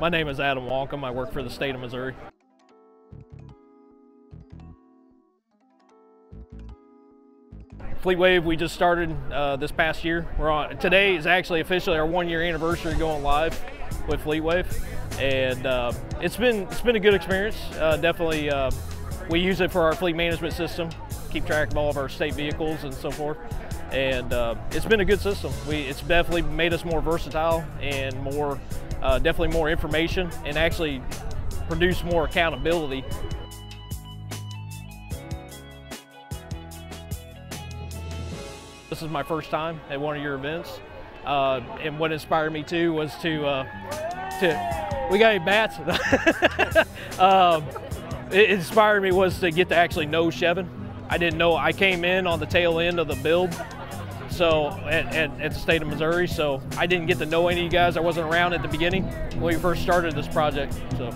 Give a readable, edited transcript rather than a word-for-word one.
My name is Adam Wankum. I work for the state of Missouri. FleetWave, we just started this past year. Today is actually officially our 1-year anniversary going live with FleetWave, and it's been a good experience. Definitely, we use it for our fleet management system, keep track of all of our state vehicles and so forth. And it's been a good system. It's definitely made us more versatile and more, definitely more information, and actually produce more accountability. This is my first time at one of your events, and what inspired me too was we got any bats? It inspired me was to get to actually know Chevin. I didn't know, I came in on the tail end of the build, so at the state of Missouri, so I didn't get to know any of you guys. I wasn't around at the beginning when we first started this project. So.